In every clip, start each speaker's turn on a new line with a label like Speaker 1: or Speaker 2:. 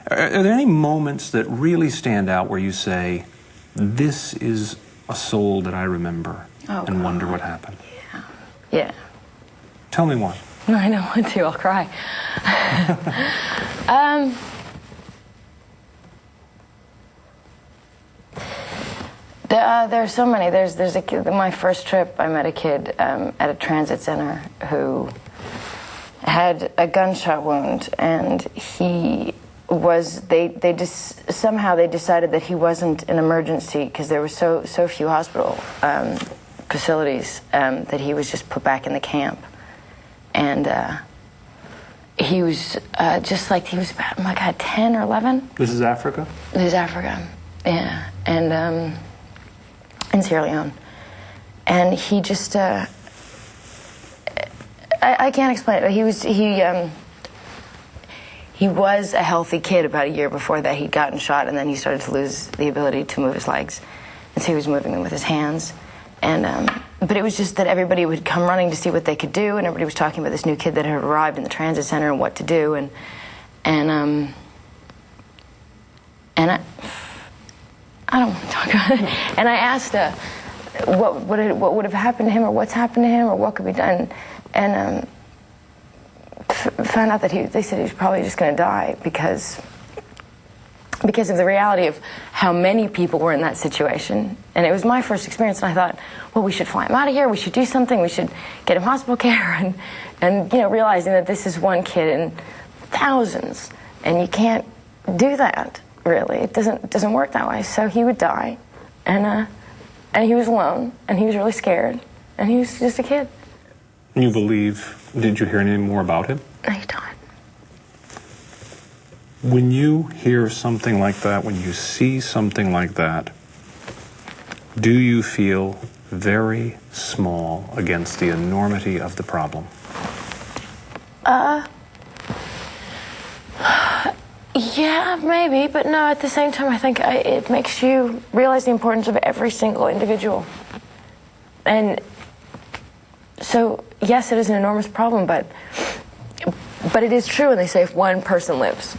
Speaker 1: Are there any moments that really stand out where you say, this is a soul that I remember and wonder what happened?
Speaker 2: Yeah. Yeah.
Speaker 1: Tell me one.
Speaker 2: No, I know one too. I'll cry. There are so many. There's a kid, my first trip, I met a kid at a transit center who had a gunshot wound, and he was, somehow they decided that he wasn't an emergency because there were so few hospital facilities that he was just put back in the camp. And he was just like, he was about, oh my God, 10 or 11?
Speaker 1: This is Africa?
Speaker 2: This is Africa, yeah. And in Sierra Leone. And he just, I can't explain it. He was a healthy kid about a year before that. He'd gotten shot, and then he started to lose the ability to move his legs. And so he was moving them with his hands. And but it was just that everybody would come running to see what they could do, and everybody was talking about this new kid that had arrived in the transit center and what to do. And I don't want to talk about it. And I asked what would have happened to him, or what's happened to him, or what could be done. And found out that they said he was probably just going to die because of the reality of how many people were in that situation. And it was my first experience, and I thought, well, we should fly him out of here, we should do something, we should get him hospital care, and you know, realizing that this is one kid in thousands, and you can't do that, really. It doesn't work that way. So he would die, and he was alone, and he was really scared, and he was just a kid.
Speaker 1: You believe, did you hear any more about him?
Speaker 2: No, he died.
Speaker 1: When you hear something like that, when you see something like that, do you feel very small against the enormity of the problem?
Speaker 2: Yeah, maybe, but no, at the same time, I think it makes you realize the importance of every single individual. And so, yes, it is an enormous problem, but it is true when they say if one person lives,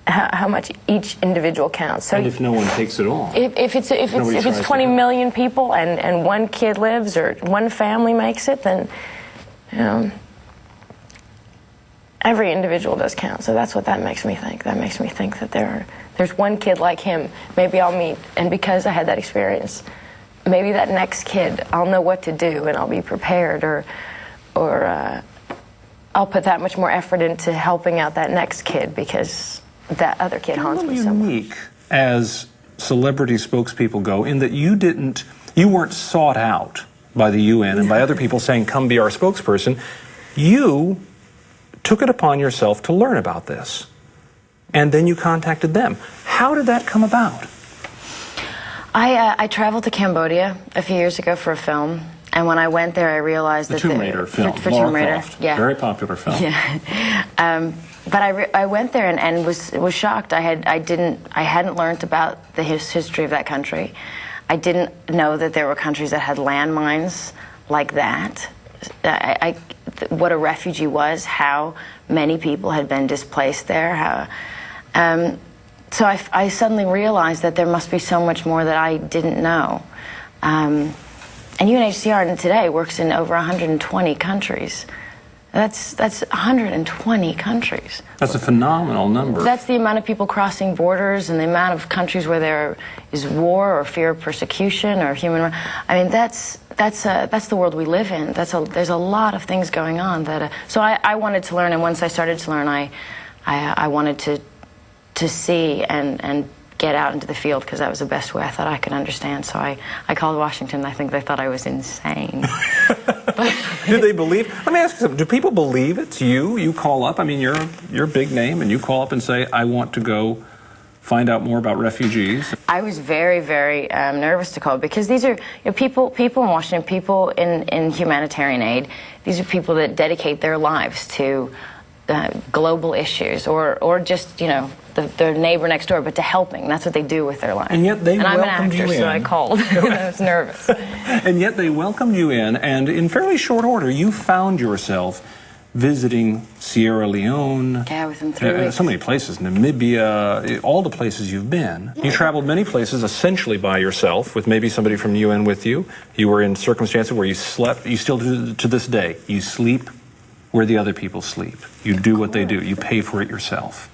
Speaker 2: how much each individual counts. So,
Speaker 1: and if no one takes it all.
Speaker 2: If it's 20 million people and one kid lives or one family makes it, then you know, every individual does count. So that's what that makes me think. That makes me think that there's one kid like him maybe I'll meet, and because I had that experience, maybe that next kid I'll know what to do and I'll be prepared, or I'll put that much more effort into helping out that next kid because that other kid haunts me so much.
Speaker 1: Unique as celebrity spokespeople go, in that you weren't sought out by the UN and by other people saying, come be our spokesperson. You took it upon yourself to learn about this, and then you contacted them. How did that come about?
Speaker 2: I traveled to Cambodia a few years ago for a film, and when I went there, I realized that
Speaker 1: Tomb Raider film,
Speaker 2: for Tomb Raider,
Speaker 1: Croft,
Speaker 2: yeah,
Speaker 1: very popular film.
Speaker 2: Yeah, but I went there and was shocked. I hadn't learned about the history of that country. I didn't know that there were countries that had landmines like that. What a refugee was, how many people had been displaced there. So I suddenly realized that there must be so much more that I didn't know. And UNHCR today works in over 120 countries. That's 120 countries.
Speaker 1: That's a phenomenal number.
Speaker 2: That's the amount of people crossing borders and the amount of countries where there is war or fear of persecution or human rights. I mean, that's the world we live in. There's a lot of things going on that. So I wanted to learn, and once I started to learn, I wanted to see and get out into the field, because that was the best way I thought I could understand. So I called Washington. I think they thought I was insane.
Speaker 1: Do they believe? Let me ask you something. Do people believe it's you? You call up. I mean, you're a big name, and you call up and say, "I want to go find out more about refugees."
Speaker 2: I was very, very nervous to call, because these are people in Washington, people in humanitarian aid. These are people that dedicate their lives to global issues, or just their neighbor next door, but to helping. That's what they do with their life.
Speaker 1: And yet they welcomed you in.
Speaker 2: I'm an actor, so I called. I was nervous.
Speaker 1: And yet they welcomed you in, and in fairly short order, you found yourself visiting Sierra Leone.
Speaker 2: Yeah, within 3 weeks.
Speaker 1: So many places, Namibia, all the places you've been. Yeah. You traveled many places essentially by yourself, with maybe somebody from the UN with you. You were in circumstances where you slept, you still do to this day, you sleep where the other people sleep. You do what they do. You pay for it yourself.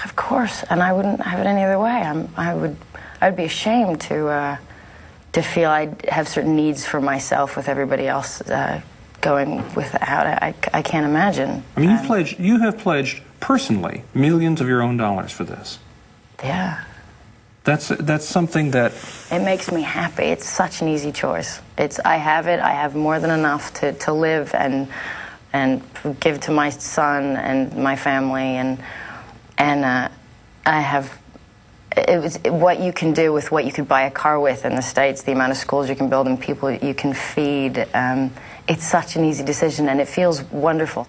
Speaker 2: Of course, and I wouldn't have it any other way. I'd be ashamed to feel I'd have certain needs for myself with everybody else going without it. I can't imagine.
Speaker 1: I mean, you have pledged personally millions of your own dollars for this.
Speaker 2: Yeah.
Speaker 1: That's something that...
Speaker 2: It makes me happy. It's such an easy choice. I have more than enough to live and give to my son and my family, and I have... what you can do with what you could buy a car with in the States, the amount of schools you can build and people you can feed, it's such an easy decision, and it feels wonderful.